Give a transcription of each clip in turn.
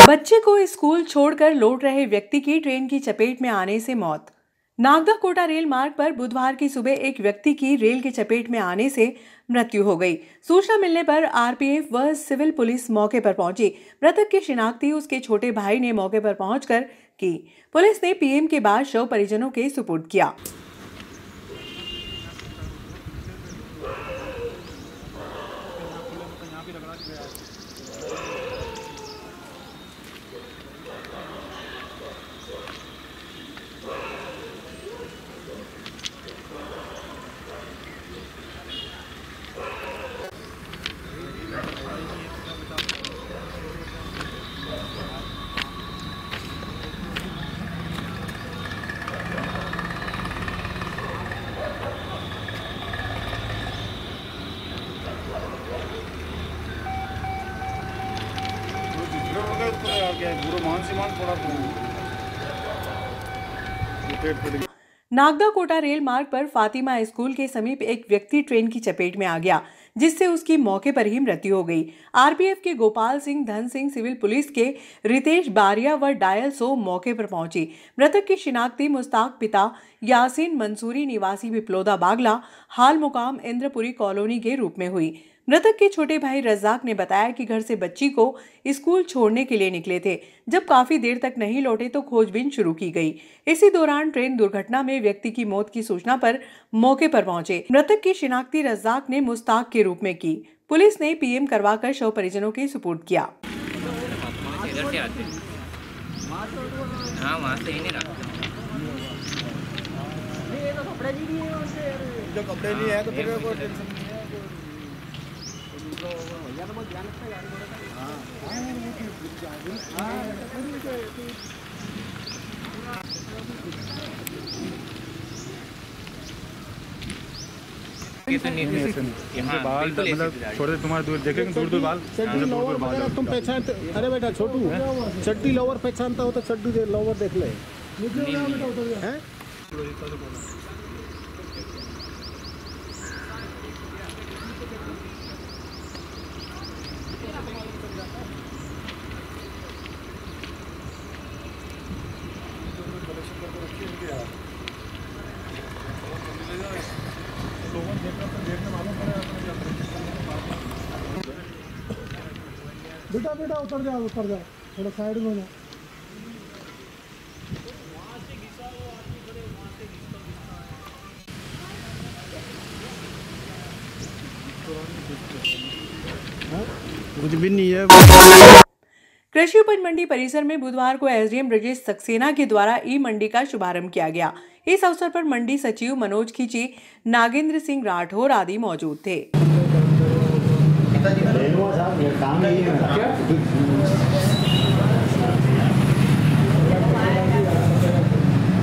बच्चे को स्कूल छोड़कर लौट रहे व्यक्ति की ट्रेन की चपेट में आने से मौत। नागदा कोटा रेल मार्ग पर बुधवार की सुबह एक व्यक्ति की रेल की चपेट में आने से मृत्यु हो गई। सूचना मिलने पर आरपीएफ व सिविल पुलिस मौके पर पहुंची। मृतक की शिनाख्ती उसके छोटे भाई ने मौके पर पहुंचकर की। पुलिस ने पीएम के बाद शव परिजनों के सुपुर्द किया। नागदा कोटा रेल मार्ग पर फातिमा स्कूल के समीप एक व्यक्ति ट्रेन की चपेट में आ गया, जिससे उसकी मौके पर ही मृत्यु हो गई। आरपीएफ के गोपाल सिंह, धन सिंह, सिविल पुलिस के रितेश बारिया व डायल 100 मौके पर पहुंची। मृतक की शिनाख्ती मुस्ताक पिता यासीन मंसूरी निवासी पिपलोदा बागला हाल मुकाम इंद्रपुरी कॉलोनी के रूप में हुई। मृतक के छोटे भाई रज्जाक ने बताया कि घर से बच्ची को स्कूल छोड़ने के लिए निकले थे। जब काफी देर तक नहीं लौटे तो खोजबीन शुरू की गई। इसी दौरान ट्रेन दुर्घटना में व्यक्ति की मौत की सूचना पर मौके पर पहुंचे। मृतक की शिनाख्ती रज्जाक ने मुस्ताक के रूप में की। पुलिस ने पीएम करवाकर शव परिजनों के सुपुर्द किया। कपड़े नहीं है तो फिर बाल मतलब छोटे तुम्हारे दूर देखेंगे, दूर बाल तुम पहचानते। अरे बेटा छोटू चड्डी लोवर पहचानता हो तो चड्डी लोवर देख ले। बेटा बेटा उतर जाओ थोड़ा साइड में जाओ। कुछ भी नहीं है। कृषि उपज मंडी परिसर में बुधवार को एसडीएम ब्रजेश सक्सेना के द्वारा ई मंडी का शुभारंभ किया गया। इस अवसर पर मंडी सचिव मनोज खींची, नागेंद्र सिंह राठौर आदि मौजूद थे।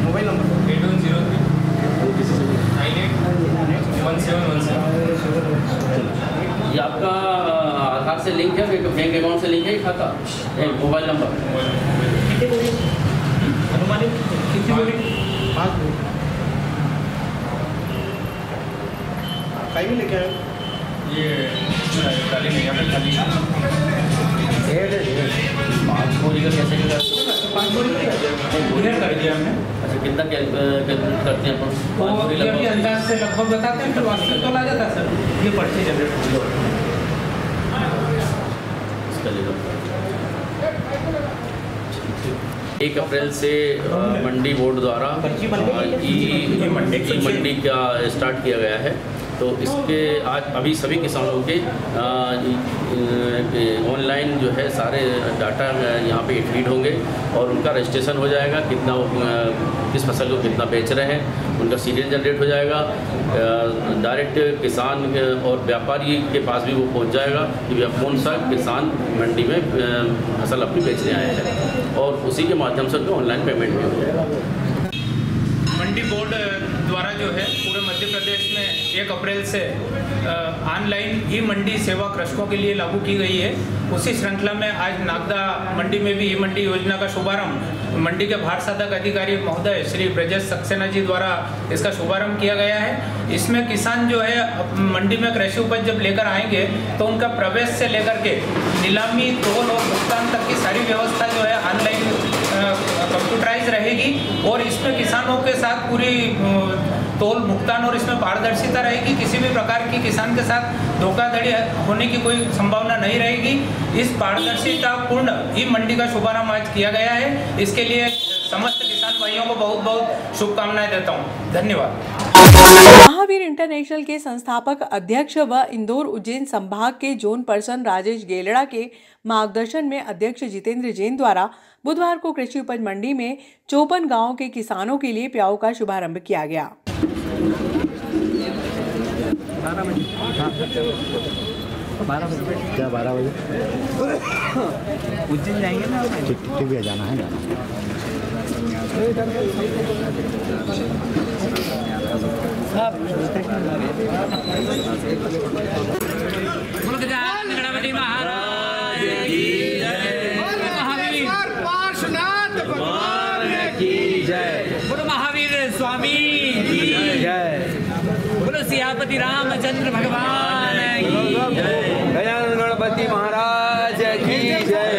Mobile number 8103981717। ये आपका आधार से लिंक है, बैंक अकाउंट से लिंक है खाता? मोबाइल नंबर अनुमानित कितनी बोली? 5 मिनट कहीं भी लेके आए। ये खाली नहीं है, खाली पाँच बोरी का कैसे कर 5 बोरी कर दिया हमने। अच्छा कितना करते हैं अपन? 5 बोरी लगभग अंदाज से लगभग बताते हैं, फिर वास्तव तो ला जाता है सर। ये पर्ची जनरेट हो गई इसका लेकर 1 अप्रैल से मंडी बोर्ड द्वारा ई मंडी का स्टार्ट किया गया है। तो इसके आज अभी सभी किसानों के ऑनलाइन जो है सारे डाटा यहाँ पे फीड होंगे और उनका रजिस्ट्रेशन हो जाएगा, कितना किस फसल को कितना बेच रहे हैं, उनका सीरियल जनरेट हो जाएगा। डायरेक्ट किसान और व्यापारी के पास भी वो पहुँच जाएगा कि कौन सा किसान मंडी में फसल अपनी बेचने आए हैं, और उसी के माध्यम से उनको ऑनलाइन पेमेंट भी हो जाएगा। मंडी बोर्ड द्वारा जो है पूरे मध्य प्रदेश में 1 अप्रैल से ऑनलाइन ई मंडी सेवा कृषकों के लिए लागू की गई है। उसी श्रृंखला में आज नागदा मंडी में भी ई मंडी योजना का शुभारंभ मंडी के भारत साधक अधिकारी महोदय श्री ब्रजेश सक्सेना जी द्वारा इसका शुभारंभ किया गया है। इसमें किसान जो है मंडी में कृषि उपज जब लेकर आएंगे तो उनका प्रवेश से लेकर के नीलामी, तोल और भुगतान तक की सारी व्यवस्था जो है ऑनलाइन कंप्यूटराइज रहेगी और इसमें किसानों के साथ पूरी तोल, भुगतान और इसमें पारदर्शिता रहेगी। किसी भी प्रकार की किसान के साथ धोखाधड़ी होने की कोई संभावना नहीं रहेगी। इस पारदर्शिता पूर्ण ई मंडी का शुभारंभ आज किया गया है। इसके लिए समस्त किसान भाइयों को बहुत बहुत शुभकामनाएं देता हूं। धन्यवाद। महावीर इंटरनेशनल के संस्थापक अध्यक्ष व इंदौर उज्जैन संभाग के जोन पर्सन राजेश गेलड़ा के मार्गदर्शन में अध्यक्ष जितेंद्र जैन द्वारा बुधवार को कृषि उपज मंडी में 54 गांवों के किसानों के लिए प्याऊ का शुभारंभ किया गया। 12 बजे उज्जैन जाएंगे ना, ठीक भी जाना है गणपति महाराज की जय, बोलो महावीर स्वामी की जय, बोलो सियापति रामचंद्र भगवान की जय, गणपति महाराज की जय।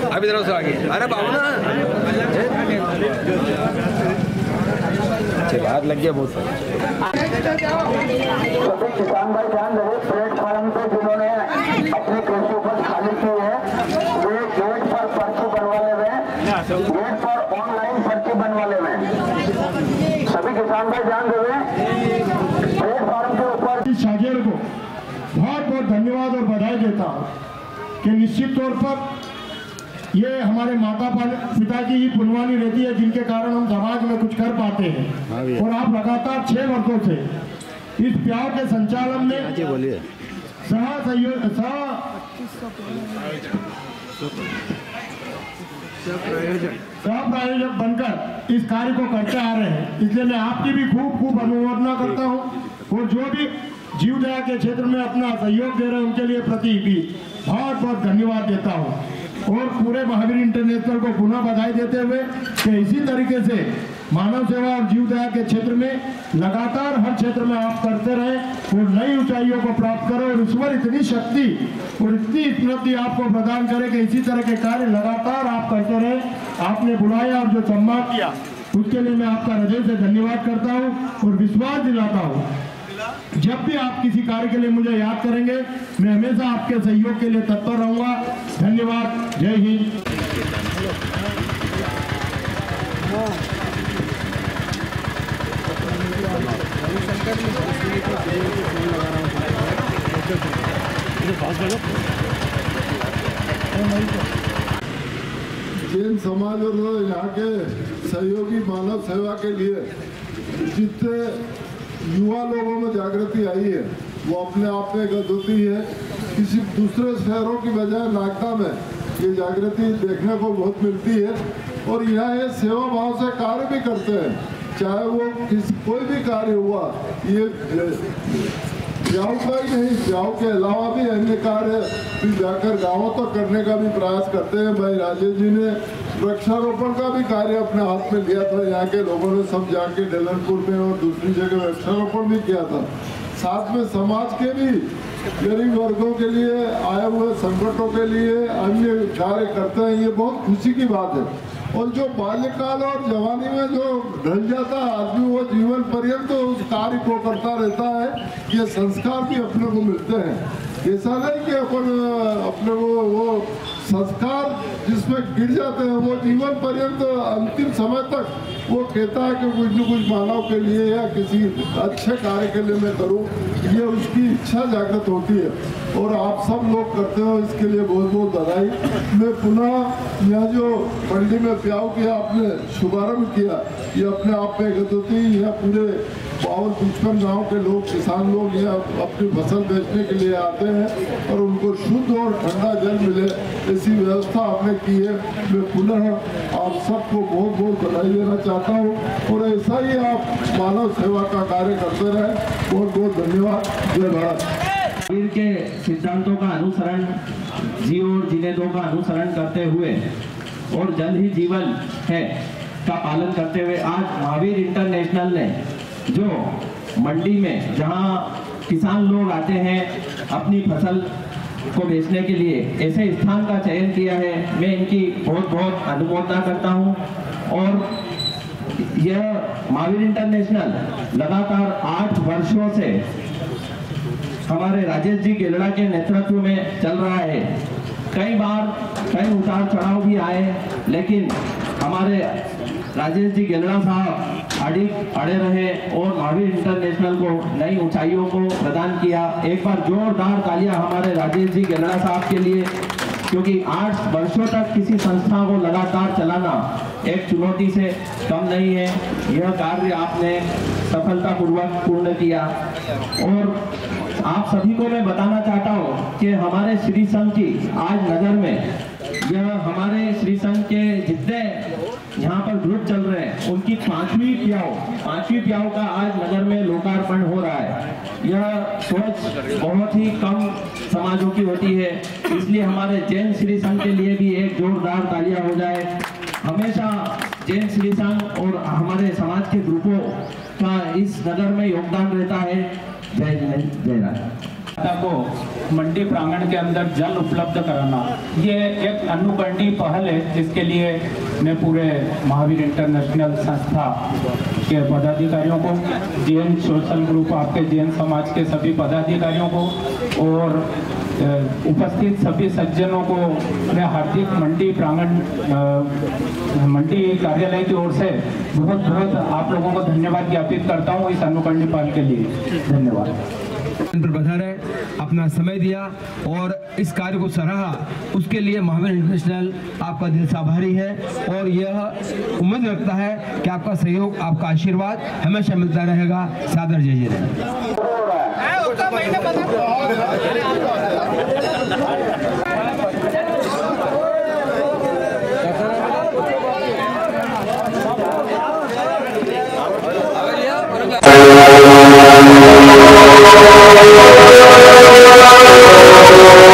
अभी तरफ से आगे, अरे बाबू ना हाथ लग गया बहुत। सभी किसान भाई ध्यान रहे, प्लेटफार्म पे जिन्होंने अपनी कृषि उपज खाली की है वे गेट पर पर्ची बनवाने में, गेट पर ऑनलाइन पर्ची बनवाने में सभी किसान भाई ध्यान रहे। प्लेटफार्म के ऊपर शागिर को बहुत बहुत धन्यवाद और बधाई देता हूँ कि निश्चित तौर पर ये हमारे माता पिता की ही पुण्यवानी रहती है जिनके कारण हम समाज में कुछ कर पाते हैं। और आप लगातार 6 वर्षों से इस प्याऊ के संचालन में सहप्रायोजक बनकर इस कार्य को करते आ रहे हैं। इसलिए मैं आपकी भी खूब खूब अनुमोदना करता हूँ और जो भी जीव दया के क्षेत्र में अपना सहयोग दे रहे हैं उनके लिए प्रति भी बहुत बहुत धन्यवाद देता हूँ। और पूरे महावीर इंटरनेशनल को पुनः बधाई देते हुए कि इसी तरीके से मानव सेवा और जीव दया के क्षेत्र में लगातार हर क्षेत्र में आप करते रहें और नई ऊंचाइयों को प्राप्त करें और ईश्वर इतनी शक्ति और इतनी स्मृति आपको प्रदान करे कि इसी तरह के कार्य लगातार आप करते रहें। आपने बुलाया और जो सम्मान किया उसके लिए मैं आपका हृदय से धन्यवाद करता हूँ और विश्वास दिलाता हूँ जब भी आप किसी कार्य के लिए मुझे याद करेंगे मैं हमेशा आपके सहयोग के लिए तत्पर रहूंगा। धन्यवाद। जय हिंद। जैन समाज और यहाँ के सहयोगी मानव सेवा के लिए जितने युवा लोगों में जागृति आई है वो अपने आप में एक अद्वितीय है। किसी दूसरे शहरों की बजाय नागदा में ये जागृति देखने को बहुत मिलती है और यहाँ ये सेवा भाव से कार्य भी करते हैं। चाहे वो कोई भी कार्य हुआ, ये ब्याह का ही नहीं, ब्याह के अलावा भी अन्य कार्य भी जाकर गाँवों तक करने का भी प्रयास करते हैं। भाई राजेश जी ने वृक्षारोपण का भी कार्य अपने हाथ में लिया था। यहाँ के लोगों ने सब जाके डलनपुर में और दूसरी जगह वृक्षारोपण भी किया था। साथ में समाज के भी गरीब वर्गों के लिए, आए हुए संकटों के लिए अन्य कार्य करते हैं। ये बहुत खुशी की बात है। और जो बाल्यकाल और जवानी में जो ढल जाता है आदमी वो जीवन पर्यंत उस कार्य को करता रहता है। ये संस्कार भी अपने को मिलते हैं। ऐसा नहीं कि अपन अपने वो संस्कार जिसमें गिर जाते हैं वो जीवन पर्यंत अंतिम समय तक वो कहता है कि कुछ न कुछ मानव के लिए या किसी अच्छे कार्य के लिए मैं करूं, ये उसकी इच्छा जागृत होती है और आप सब लोग करते हो, इसके लिए बहुत बहुत बधाई। मैं पुनः यह जो मंडी में प्याऊ किया आपने शुभारंभ किया, ये अपने आप में गति यह पूरे 52-55 गाँव के लोग, किसान लोग यहाँ अपनी फसल बेचने के लिए आते हैं और उनको शुद्ध और ठंडा जल मिले, ऐसी व्यवस्था आपने की है। मैं पुनः आप सबको बहुत बहुत बधाई देना चाहता हूँ और ऐसा ही आप मानव सेवा का कार्य करते रहे। बहुत बहुत धन्यवाद। जय भारत। वीर के सिद्धांतों का अनुसरण, जीव और जिनेदों का अनुसरण करते हुए और जल ही जीवन है का पालन करते हुए आज महावीर इंटरनेशनल ने जो मंडी में जहां किसान लोग आते हैं अपनी फसल को बेचने के लिए, ऐसे स्थान का चयन किया है। मैं इनकी बहुत बहुत अनुमोदना करता हूं। और यह महावीर इंटरनेशनल लगातार 8 वर्षों से हमारे राजेश जी गेलड़ा के नेतृत्व में चल रहा है। कई बार कई उतार चढ़ाव भी आए, लेकिन हमारे राजेश जी गेलड़ा साहब अड़े रहे और महावीर इंटरनेशनल को नई ऊंचाइयों को प्रदान किया। एक बार जोरदार तालियां हमारे राजेश जी गेलड़ा साहब के लिए, क्योंकि 8 वर्षों तक किसी संस्था को लगातार चलाना एक चुनौती से कम नहीं है। यह कार्य आपने सफलतापूर्वक पूर्ण किया। और आप सभी को मैं बताना चाहता हूँ कि हमारे श्री संघ की आज नगर में, यह हमारे श्री संघ के जितने यहाँ पर ग्रुप चल रहे हैं उनकी 5वीं प्याऊ का आज नगर में लोकार्पण हो रहा है। यह सोच बहुत ही कम समाजों की होती है, इसलिए हमारे जैन श्री संघ के लिए भी एक जोरदार तालियां हो जाए। हमेशा जैन श्री संघ और हमारे समाज के ग्रुपों का इस नगर में योगदान रहता है। जय जय जय राम। को मंडी प्रांगण के अंदर जल उपलब्ध कराना, ये एक अनुकरणीय पहल है, जिसके लिए मैं पूरे महावीर इंटरनेशनल संस्था के पदाधिकारियों को, जैन सोशल ग्रुप, आपके जैन समाज के सभी पदाधिकारियों को और उपस्थित सभी सज्जनों को मैं हार्दिक मंडी प्रांगण मंडी कार्यालय की ओर से बहुत बहुत आप लोगों को धन्यवाद ज्ञापित करता हूँ इस अनुकरणीय पहल के लिए। धन्यवाद। पधारे, अपना समय दिया और इस कार्य को सराहा, उसके लिए महावीर इंटरनेशनल आपका दिल से आभारी है और यह उम्मीद रखता है कि आपका सहयोग, आपका आशीर्वाद हमेशा मिलता रहेगा। सादर जय जय। Oh